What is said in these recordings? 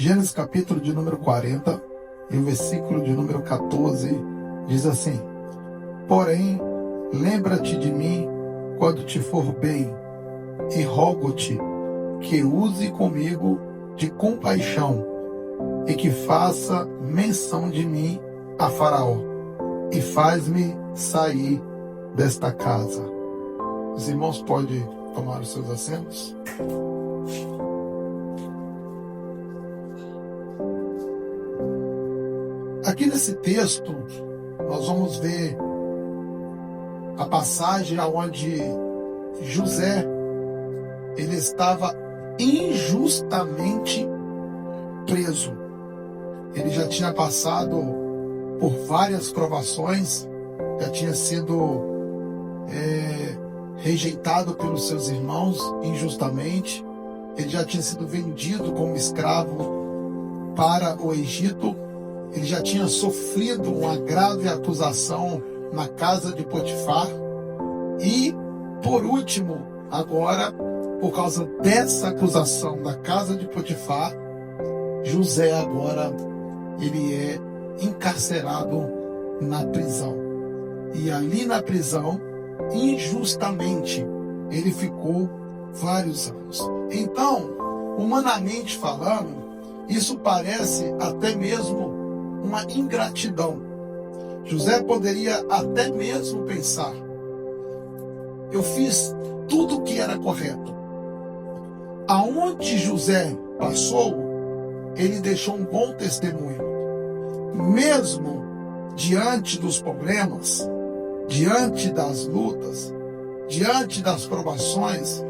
Gênesis capítulo de número 40 e o versículo de número 14 diz assim: Porém, lembra-te de mim quando te for bem, e rogo-te que use comigo de compaixão, e que faça menção de mim a Faraó, e faz-me sair desta casa. Os irmãos podem tomar os seus assentos? Aqui nesse texto, nós vamos ver a passagem onde José, ele estava injustamente preso. Ele já tinha passado por várias provações, já tinha sido rejeitado pelos seus irmãos injustamente, ele já tinha sido vendido como escravo para o Egito, ele já tinha sofrido uma grave acusação na casa de Potifar e, por último, agora, por causa dessa acusação da casa de Potifar, José agora ele é encarcerado na prisão. E ali na prisão, injustamente, ele ficou vários anos. Então, humanamente falando, isso parece até mesmo uma ingratidão. José poderia até mesmo pensar: eu fiz tudo o que era correto. Aonde José passou, ele deixou um bom testemunho. Mesmo diante dos problemas, diante das lutas, diante das provações,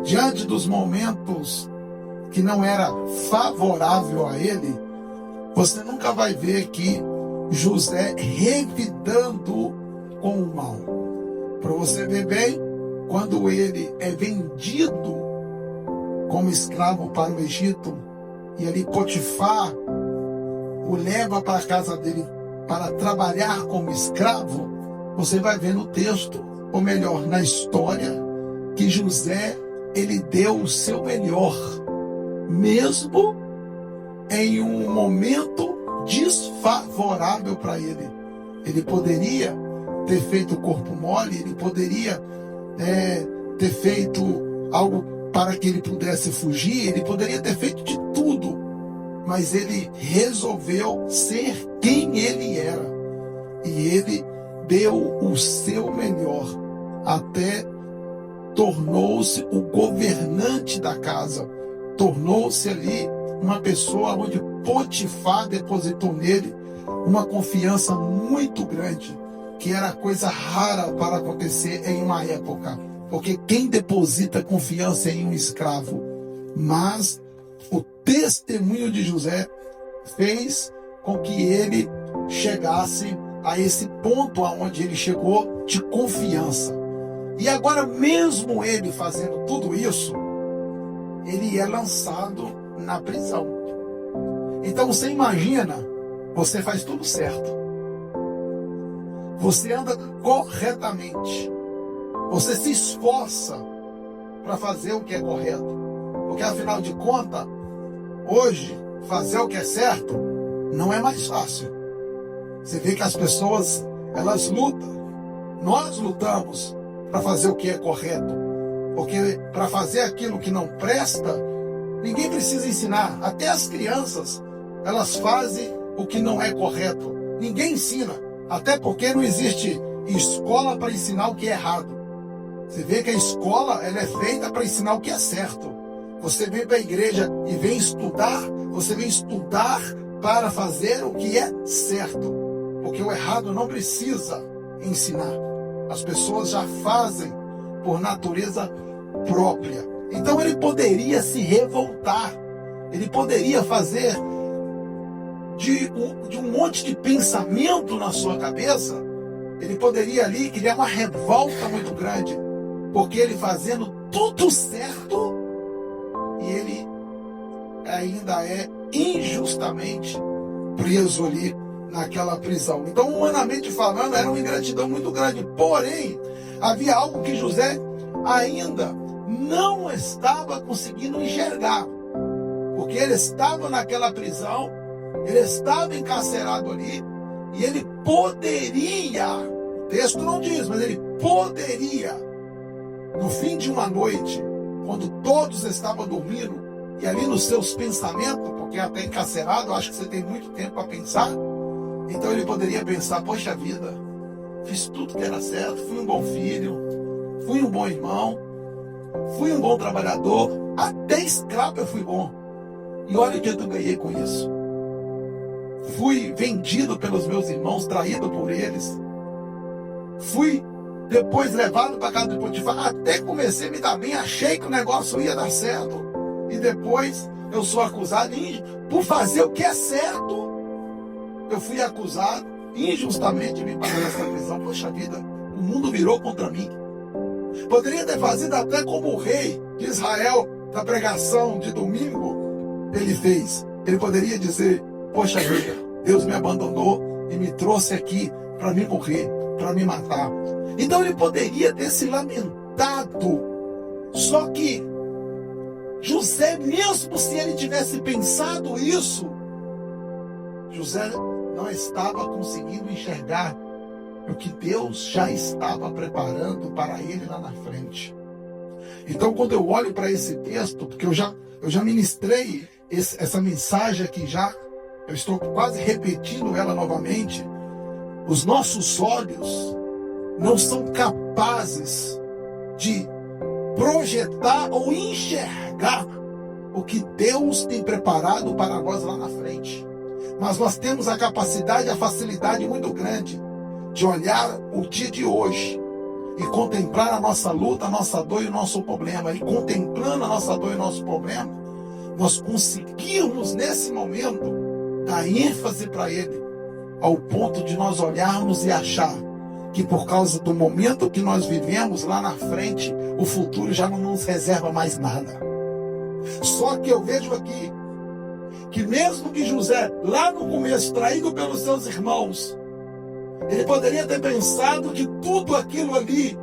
diante dos momentos que não era favorável a ele, você nunca vai ver que José revidando com o mal. Para você ver bem, quando ele é vendido como escravo para o Egito, e ali Potifar o leva para a casa dele para trabalhar como escravo, você vai ver no texto, ou melhor, na história, que José, ele deu o seu melhor, mesmo em um momento desfavorável para ele. Ele poderia ter feito o corpo mole, ele poderia ter feito algo para que ele pudesse fugir, ele poderia ter feito de tudo, mas ele resolveu ser quem ele era, e ele deu o seu melhor, até tornou-se o governante da casa, tornou-se ali uma pessoa onde Potifar depositou nele uma confiança muito grande, que era coisa rara para acontecer em uma época, porque quem deposita confiança em um escravo? Mas o testemunho de José fez com que ele chegasse a esse ponto aonde ele chegou de confiança. E agora, mesmo ele fazendo tudo isso, ele é lançado na prisão. Então você imagina, você faz tudo certo, você anda corretamente, você se esforça para fazer o que é correto, porque afinal de contas, hoje, fazer o que é certo não é mais fácil. Você vê que as pessoas, elas lutam, nós lutamos para fazer o que é correto, porque para fazer aquilo que não presta, ninguém precisa ensinar. Até as crianças, elas fazem o que não é correto, ninguém ensina, até porque não existe escola para ensinar o que é errado. Você vê que a escola, ela é feita para ensinar o que é certo. Você vem para a igreja e vem estudar, você vem estudar para fazer o que é certo, porque o errado não precisa ensinar. As pessoas já fazem por natureza própria. Então ele poderia se revoltar, ele poderia fazer de um monte de pensamento na sua cabeça, ele poderia ali criar uma revolta muito grande, porque ele fazendo tudo certo, e ele ainda é injustamente preso ali naquela prisão. Então, humanamente falando, era uma ingratidão muito grande. Porém, havia algo que José ainda não estava conseguindo enxergar. porque ele estava naquela prisão, ele estava encarcerado ali, e ele poderia, o texto não diz, mas ele poderia, no fim de uma noite, quando todos estavam dormindo, e ali nos seus pensamentos, porque até encarcerado, acho que você tem muito tempo para pensar, então ele poderia pensar, poxa vida, fiz tudo que era certo, fui um bom filho, fui um bom irmão, fui um bom trabalhador, até escravo eu fui bom. E olha o que eu ganhei com isso. Fui vendido pelos meus irmãos, traído por eles. Fui depois levado para casa de Potifar, até comecei a me dar bem, achei que o negócio ia dar certo. E depois eu sou acusado por fazer o que é certo. Eu fui acusado injustamente de me parar nessa prisão. Poxa vida, o mundo virou contra mim. Poderia ter fazido até como o rei de Israel, da pregação de domingo, ele fez. Ele poderia dizer, poxa vida, Deus me abandonou e me trouxe aqui para me morrer, para me matar. Então ele poderia ter se lamentado. Só que José, mesmo se ele tivesse pensado isso, José não estava conseguindo enxergar o que Deus já estava preparando para ele lá na frente. Então, quando eu olho para esse texto, porque eu já ministrei essa mensagem aqui eu estou quase repetindo ela novamente, os nossos olhos não são capazes de projetar ou enxergar o que Deus tem preparado para nós lá na frente. Mas nós temos a capacidade, a facilidade muito grande de olhar o dia de hoje e contemplar a nossa luta, a nossa dor e o nosso problema. E contemplando a nossa dor e o nosso problema, nós conseguirmos nesse momento dar ênfase para ele, ao ponto de nós olharmos e achar que por causa do momento que nós vivemos lá na frente, o futuro já não nos reserva mais nada. Só que eu vejo aqui que mesmo que José, lá no começo, traído pelos seus irmãos, ele poderia ter pensado que tudo aquilo ali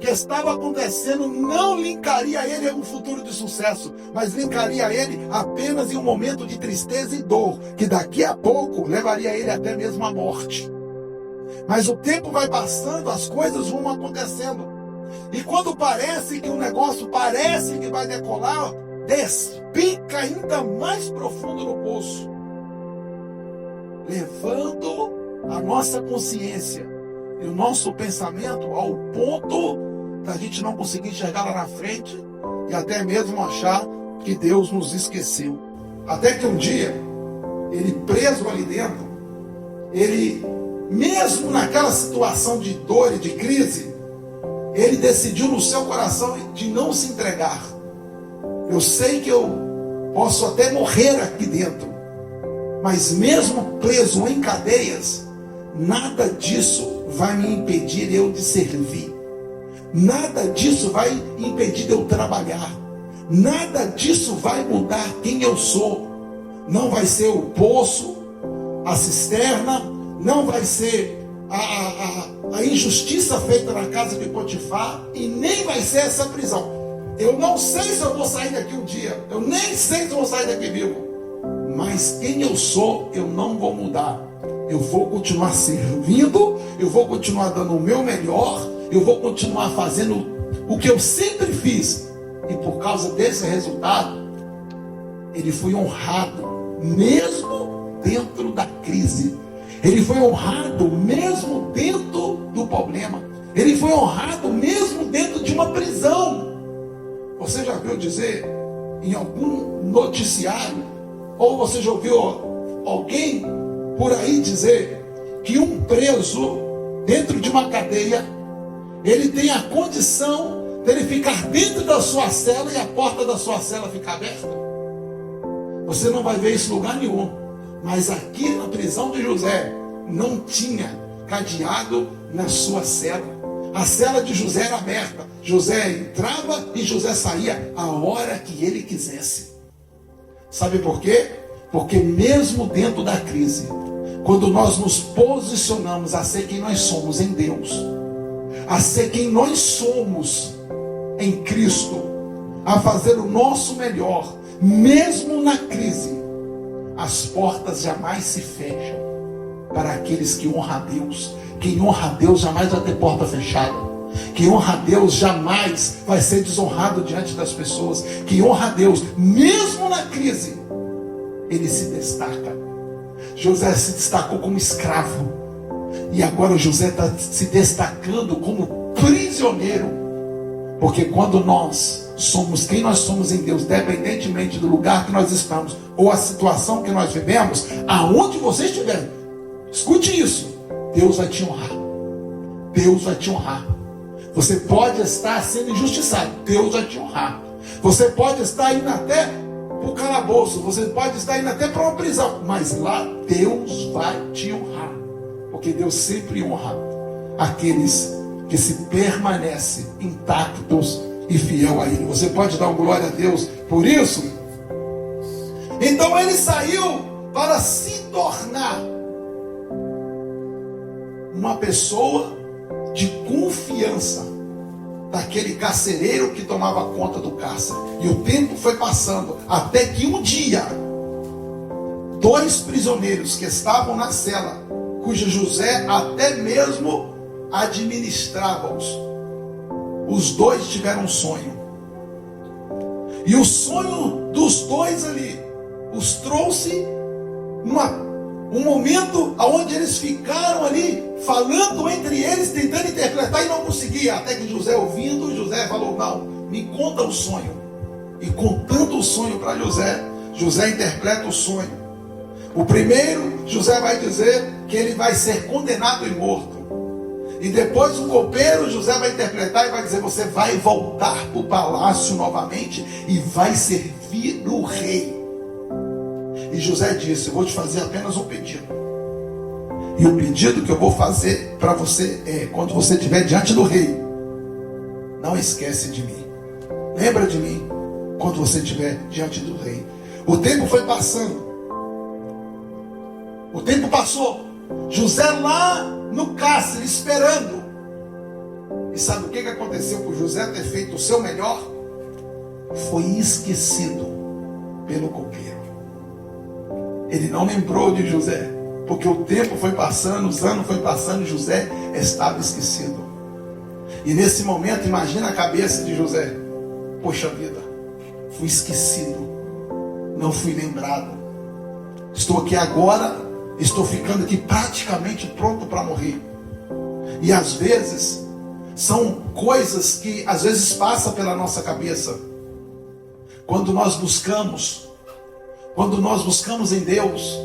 que estava acontecendo não linkaria ele a um futuro de sucesso, mas linkaria ele apenas em um momento de tristeza e dor, que daqui a pouco levaria ele até mesmo à morte. Mas o tempo vai passando, as coisas vão acontecendo. E quando parece que o negócio parece que vai decolar, despica ainda mais profundo no poço, levando a nossa consciência e o nosso pensamento ao ponto da gente não conseguir enxergar lá na frente e até mesmo achar que Deus nos esqueceu. Até que um dia, ele preso ali dentro, ele, mesmo naquela situação de dor e de crise, ele decidiu no seu coração de não se entregar. Eu sei que eu posso até morrer aqui dentro, mas mesmo preso em cadeias, nada disso vai me impedir eu de servir. Nada disso vai impedir de eu trabalhar. Nada disso vai mudar quem eu sou. Não vai ser o poço, a cisterna, não vai ser a injustiça feita na casa de Potifar, e nem vai ser essa prisão. Eu não sei se eu vou sair daqui um dia, eu nem sei se eu vou sair daqui vivo, mas quem eu sou, eu não vou mudar. Eu vou continuar servindo, eu vou continuar dando o meu melhor, eu vou continuar fazendo o que eu sempre fiz. E por causa desse resultado, ele foi honrado, mesmo dentro da crise. Ele foi honrado mesmo dentro do problema. Ele foi honrado mesmo dentro de uma prisão. Você já viu dizer em algum noticiário, ou você já ouviu alguém por aí dizer que um preso dentro de uma cadeia, ele tem a condição de ele ficar dentro da sua cela e a porta da sua cela ficar aberta? Você não vai ver isso em lugar nenhum. Mas aqui na prisão de José não tinha cadeado na sua cela. A cela de José era aberta. José entrava e José saía a hora que ele quisesse. Sabe por quê? Porque mesmo dentro da crise, quando nós nos posicionamos a ser quem nós somos em Deus, a ser quem nós somos em Cristo, a fazer o nosso melhor, mesmo na crise, as portas jamais se fecham para aqueles que honram a Deus. Quem honra a Deus jamais vai ter porta fechada. Quem honra a Deus jamais vai ser desonrado diante das pessoas. Quem honra a Deus, mesmo na crise, ele se destaca. José se destacou como escravo, e agora José está se destacando como prisioneiro. Porque quando nós somos quem nós somos em Deus, independentemente do lugar que nós estamos ou a situação que nós vivemos, aonde você estiver, escute isso, Deus vai te honrar. Deus vai te honrar. Você pode estar sendo injustiçado, Deus vai te honrar. Você pode estar indo até para o calabouço, você pode estar indo até para uma prisão, mas lá Deus vai te honrar. Porque Deus sempre honra aqueles que se permanecem intactos e fiel a Ele. Você pode dar uma glória a Deus por isso? Então ele saiu para se tornar uma pessoa de confiança daquele carcereiro que tomava conta do cárcere. E o tempo foi passando, até que um dia, 2 prisioneiros que estavam na cela, cujo José até mesmo administrava-os, os 2 tiveram um sonho. E o sonho dos 2 ali os trouxe um momento onde eles ficaram ali falando entre eles, tentando interpretar, e não conseguia. Até que José, ouvindo, José falou: não, me conta o sonho. E contando o sonho para José, José interpreta o sonho. O primeiro, José vai dizer que ele vai ser condenado e morto. E depois o copeiro, José vai interpretar e vai dizer: você vai voltar para o palácio novamente e vai servir o rei. E José disse: eu vou te fazer apenas um pedido. E o pedido que eu vou fazer para você é: quando você estiver diante do rei, não esquece de mim. Lembra de mim quando você estiver diante do rei. O tempo foi passando. O tempo passou. José lá no cárcere esperando. E sabe o que aconteceu por José ter feito o seu melhor? Foi esquecido pelo copeiro. Ele não lembrou de José, porque o tempo foi passando, os anos foi passando, e José estava esquecido. E nesse momento, imagina a cabeça de José: poxa vida, fui esquecido, não fui lembrado. Estou aqui agora, estou ficando aqui praticamente pronto para morrer. E às vezes são coisas que às vezes passam pela nossa cabeça. Quando nós buscamos em Deus,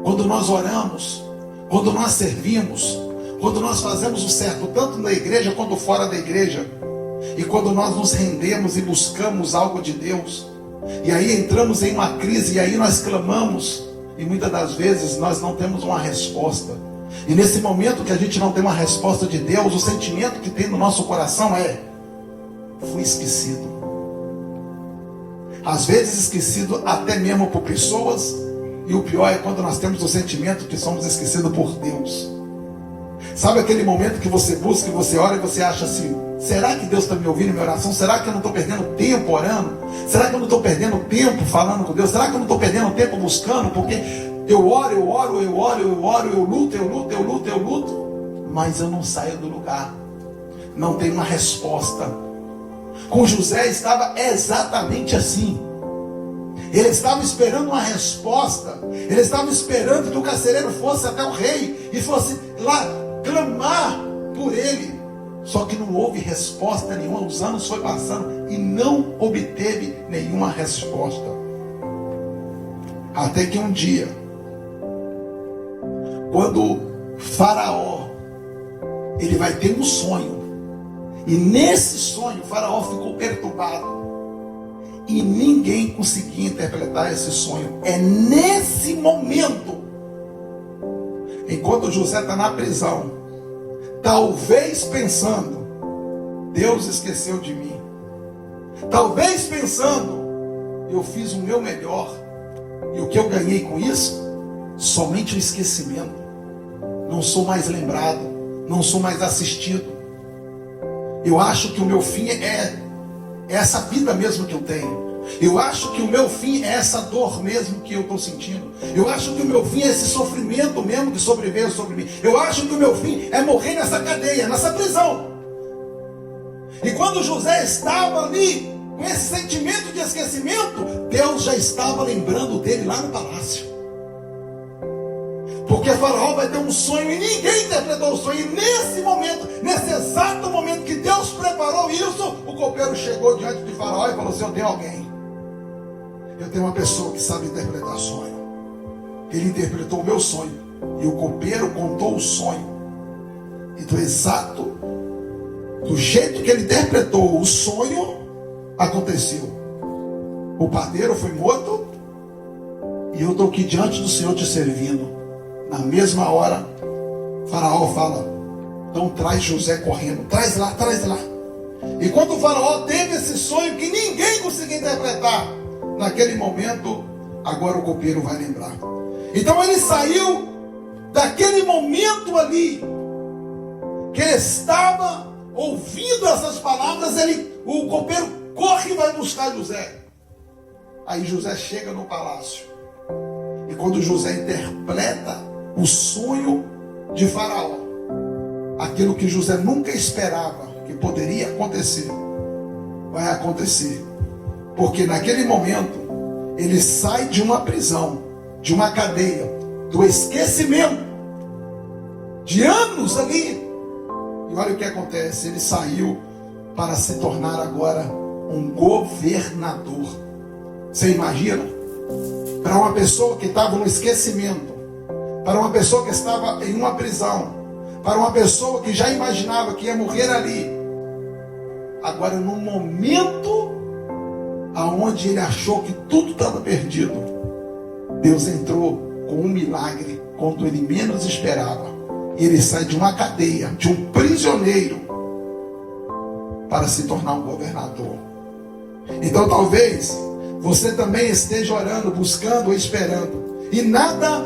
quando nós oramos, quando nós servimos, quando nós fazemos o certo, tanto na igreja quanto fora da igreja, e quando nós nos rendemos e buscamos algo de Deus, e aí entramos em uma crise, e aí nós clamamos, e muitas das vezes nós não temos uma resposta. E nesse momento que a gente não tem uma resposta de Deus, o sentimento que tem no nosso coração é: fui esquecido. Às vezes esquecido até mesmo por pessoas, e o pior é quando nós temos o sentimento que somos esquecidos por Deus. Sabe aquele momento que você busca, que você ora e você acha assim: será que Deus está me ouvindo em minha oração? Será que eu não estou perdendo tempo orando? Será que eu não estou perdendo tempo falando com Deus? Será que eu não estou perdendo tempo buscando? Porque eu oro, eu luto, mas eu não saio do lugar. Não tem uma resposta. Com José estava exatamente assim. Ele estava esperando uma resposta. Ele estava esperando que o carcereiro fosse até o rei e fosse lá clamar por ele. Só que não houve resposta nenhuma. Os anos foram passando e não obteve nenhuma resposta. Até que um dia, quando Faraó, ele vai ter um sonho. E nesse sonho, o Faraó ficou perturbado. E ninguém conseguia interpretar esse sonho. É nesse momento, enquanto José está na prisão, talvez pensando: Deus esqueceu de mim. Talvez pensando: eu fiz o meu melhor. E o que eu ganhei com isso? Somente o esquecimento. Não sou mais lembrado. Não sou mais assistido. Eu acho que o meu fim é essa vida mesmo que eu tenho. Eu acho que o meu fim é essa dor mesmo que eu estou sentindo. Eu acho que o meu fim é esse sofrimento mesmo que sobreveio sobre mim. Eu acho que o meu fim é morrer nessa cadeia, nessa prisão. E quando José estava ali, com esse sentimento de esquecimento, Deus já estava lembrando dele lá no palácio. Porque Faraó vai ter um sonho e ninguém interpretou o sonho. E nesse momento, nesse exato momento que Deus preparou isso, o copeiro chegou diante de Faraó e falou assim: eu tenho alguém. Eu tenho uma pessoa que sabe interpretar sonho. Ele interpretou o meu sonho. E o copeiro contou o sonho. E do jeito que ele interpretou o sonho, aconteceu. O padeiro foi morto. E eu estou aqui diante do Senhor te servindo. Na mesma hora, Faraó fala: então traz José correndo. Traz lá, traz lá. E quando o Faraó teve esse sonho que ninguém conseguia interpretar, naquele momento, agora o copeiro vai lembrar. Então ele saiu daquele momento ali, que ele estava ouvindo essas palavras, o copeiro corre e vai buscar José. Aí José chega no palácio. E quando José interpreta o sonho de Faraó, aquilo que José nunca esperava que poderia acontecer, vai acontecer. Porque naquele momento, ele sai de uma prisão, de uma cadeia, do esquecimento, de anos ali. E olha o que acontece, ele saiu para se tornar agora um governador. Você imagina? Para uma pessoa que estava no esquecimento, para uma pessoa que estava em uma prisão, para uma pessoa que já imaginava que ia morrer ali, agora num momento aonde ele achou que tudo estava perdido, Deus entrou com um milagre quando ele menos esperava. Ele sai de uma cadeia, de um prisioneiro, para se tornar um governador. Então talvez você também esteja orando, buscando, esperando, e nada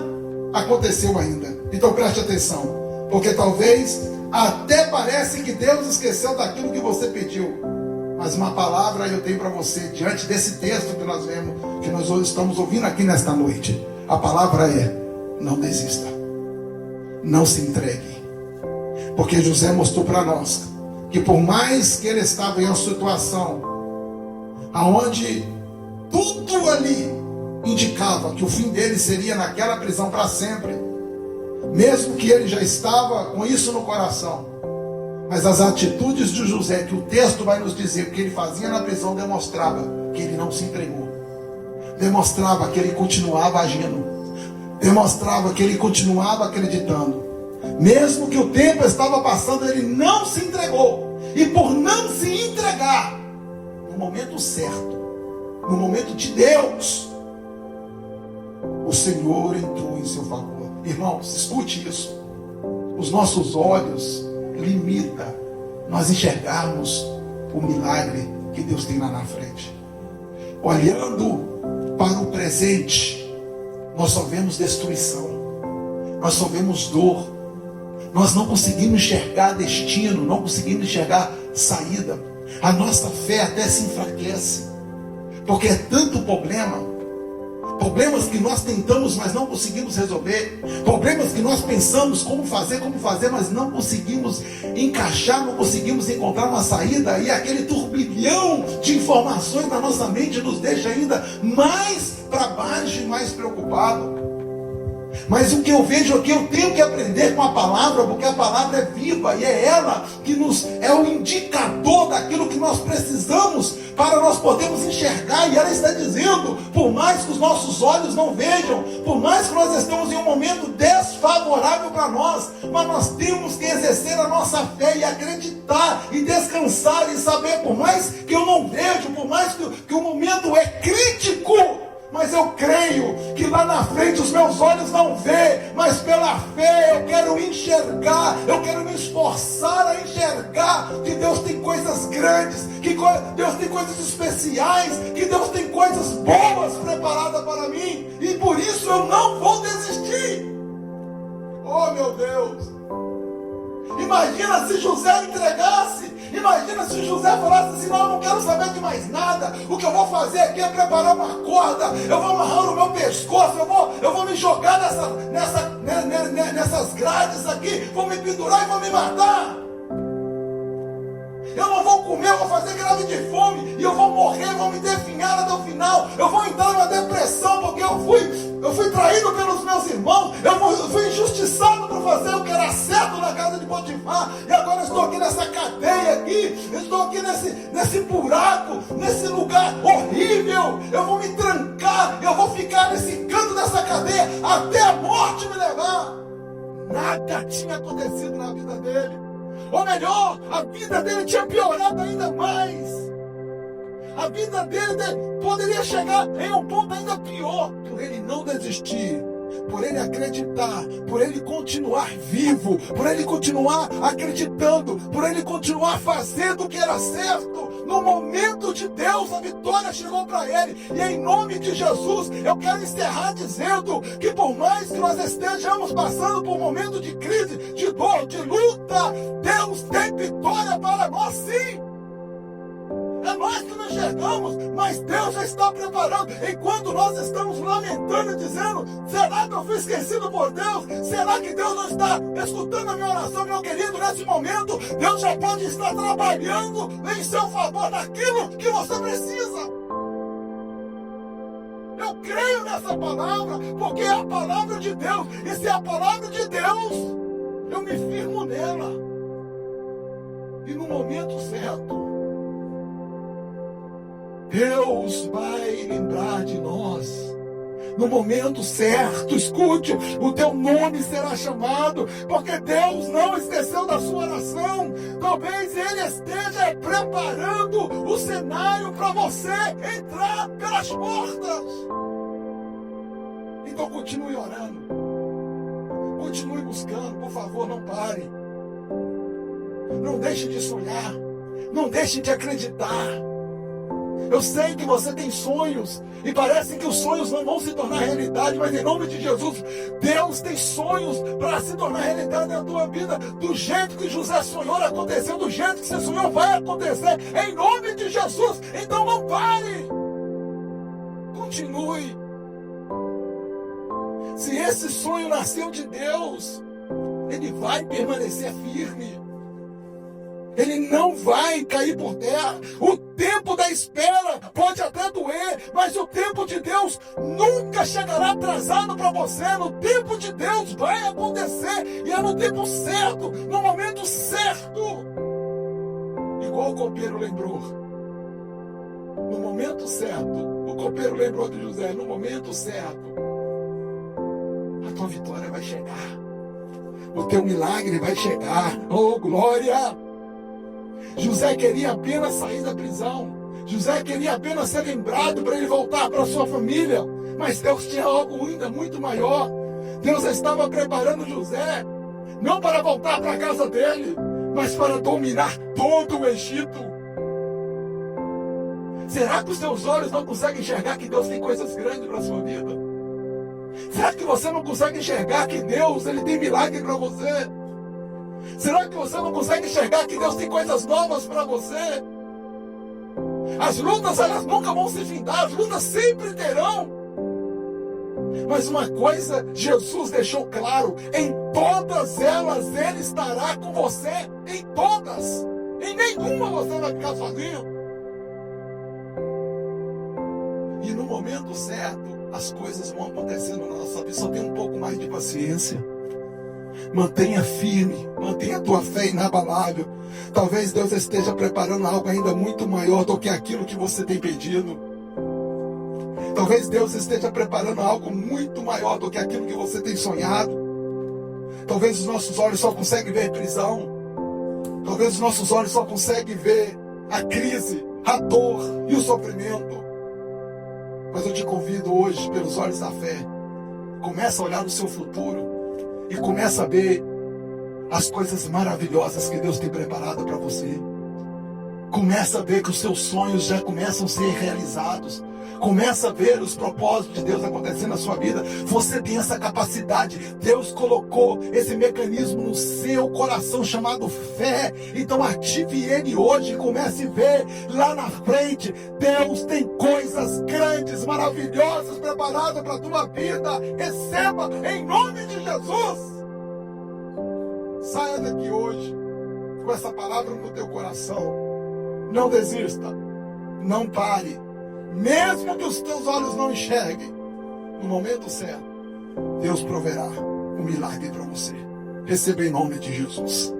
aconteceu ainda. Então preste atenção, porque talvez até parece que Deus esqueceu daquilo que você pediu. Mas uma palavra eu tenho para você, diante desse texto que nós vemos, que nós hoje estamos ouvindo aqui nesta noite. A palavra é: não desista, não se entregue. Porque José mostrou para nós que por mais que ele estava em uma situação aonde tudo ali indicava que o fim dele seria naquela prisão para sempre, mesmo que ele já estava com isso no coração, mas as atitudes de José, que o texto vai nos dizer o que ele fazia na prisão, demonstrava que ele não se entregou, demonstrava que ele continuava agindo, demonstrava que ele continuava acreditando. Mesmo que o tempo estava passando, ele não se entregou. E por não se entregar no momento certo, no momento de Deus, o Senhor entrou em seu favor. Irmãos, escute isso. Os nossos olhos limitam nós enxergarmos o milagre que Deus tem lá na frente. Olhando para o presente, nós só vemos destruição, nós só vemos dor, nós não conseguimos enxergar destino, não conseguimos enxergar saída. A nossa fé até se enfraquece, porque é tanto problema, problemas que nós tentamos, mas não conseguimos resolver, problemas que nós pensamos como fazer, mas não conseguimos encaixar, não conseguimos encontrar uma saída, e aquele turbilhão de informações na nossa mente nos deixa ainda mais para baixo e mais preocupado. Mas o que eu vejo aqui, eu tenho que aprender com a palavra, porque a palavra é viva e é ela que é o indicador daquilo que nós precisamos para nós podermos enxergar. E ela está dizendo, por mais que os nossos olhos não vejam, por mais que nós estamos em um momento desfavorável para nós, mas nós temos que exercer a nossa fé e acreditar e descansar e saber, por mais que eu não vejo, por mais que o momento é crítico, mas eu creio que lá na frente os meus olhos não vê, mas pela fé eu quero enxergar, eu quero me esforçar a enxergar que Deus tem coisas grandes, que Deus tem coisas especiais, que Deus tem coisas boas preparadas para mim, e por isso eu não vou desistir. Oh meu Deus! Imagina se José entregasse, Imagina se José falasse assim: não, eu não quero saber de mais nada. O que eu vou fazer aqui é preparar uma corda, eu vou amarrar no meu pescoço, eu vou me jogar nessas grades aqui, vou me pendurar e vou me matar. Eu não vou comer, eu vou fazer grave de fome, e eu vou morrer, vou me definhar até o final. Eu vou entrar numa depressão, porque eu fui traído pelos meus irmãos, eu fui injustiçado por fazer o que era certo na casa de Potifar, e agora eu estou aqui nessa cadeia aqui, eu estou aqui nesse buraco, nesse lugar horrível. Eu vou me trancar, eu vou ficar nesse canto dessa cadeia até a morte me levar. Nada tinha acontecido na vida dele. Ou melhor, a vida dele tinha piorado ainda mais. A vida dele poderia chegar em um ponto ainda pior. Por ele não desistir, por ele acreditar, por ele continuar vivo, por ele continuar acreditando, por ele continuar fazendo o que era certo. No momento de Deus, a vitória chegou para ele. E em nome de Jesus, eu quero encerrar dizendo que por mais que nós estejamos passando por um momento de crise, de dor, de luta, Deus tem vitória para nós, sim. É nós que não enxergamos, mas Deus já está preparando. Enquanto nós estamos lamentando e dizendo: será que eu fui esquecido por Deus? Será que Deus não está escutando a minha oração, meu querido? Nesse momento, Deus já pode estar trabalhando em seu favor naquilo que você precisa. Eu creio nessa palavra, porque é a palavra de Deus. E se é a palavra de Deus, eu me firmo nela. E no momento certo, Deus vai lembrar de nós. No momento certo, escute, o teu nome será chamado, porque Deus não esqueceu da sua oração. Talvez Ele esteja preparando o cenário para você entrar pelas portas. Então continue orando, continue buscando, por favor, não pare. Não deixe de sonhar, não deixe de acreditar. Eu sei que você tem sonhos e parece que os sonhos não vão se tornar realidade, mas em nome de Jesus, Deus tem sonhos para se tornar realidade na tua vida. Do jeito que José sonhou aconteceu, do jeito que você sonhou vai acontecer, em nome de Jesus. Então não pare, continue. Se esse sonho nasceu de Deus, ele vai permanecer firme. Ele não vai cair por terra. O tempo da espera pode até doer, mas o tempo de Deus nunca chegará atrasado para você. No tempo de Deus vai acontecer, e é no tempo certo, no momento certo. Igual o copeiro lembrou. No momento certo, o copeiro lembrou de José. No momento certo, a tua vitória vai chegar. O teu milagre vai chegar. Oh, glória! José queria apenas sair da prisão. José queria apenas ser lembrado para ele voltar para sua família. Mas Deus tinha algo ainda muito maior. Deus estava preparando José, não para voltar para a casa dele, mas para dominar todo o Egito. Será que os seus olhos não conseguem enxergar que Deus tem coisas grandes para a sua vida? Será que você não consegue enxergar que Deus ele tem milagre para você? Será que você não consegue enxergar que Deus tem coisas novas para você? As lutas, elas nunca vão se findar, as lutas sempre terão. Mas uma coisa Jesus deixou claro: em todas elas Ele estará com você. Em todas. Em nenhuma você vai ficar sozinho. E no momento certo, as coisas vão acontecendo na nossa vida. Só tem um pouco mais de paciência. Mantenha firme, mantenha a tua fé inabalável. Talvez Deus esteja preparando algo ainda muito maior do que aquilo que você tem pedido. Talvez Deus esteja preparando algo muito maior do que aquilo que você tem sonhado. Talvez os nossos olhos só conseguem ver prisão. Talvez os nossos olhos só conseguem ver a crise, a dor e o sofrimento. Mas eu te convido hoje, pelos olhos da fé, começa a olhar no seu futuro e começa a ver as coisas maravilhosas que Deus tem preparado para você. Começa a ver que os seus sonhos já começam a ser realizados. Começa a ver os propósitos de Deus acontecendo na sua vida. Você tem essa capacidade. Deus colocou esse mecanismo no seu coração chamado fé. Então ative ele hoje e comece a ver lá na frente. Deus tem coisas grandes, maravilhosas preparadas para a tua vida. Receba em nome de Jesus. Saia daqui hoje com essa palavra no teu coração. Não desista. Não pare. Mesmo que os teus olhos não enxerguem, no momento certo, Deus proverá um milagre para você. Receba em nome de Jesus.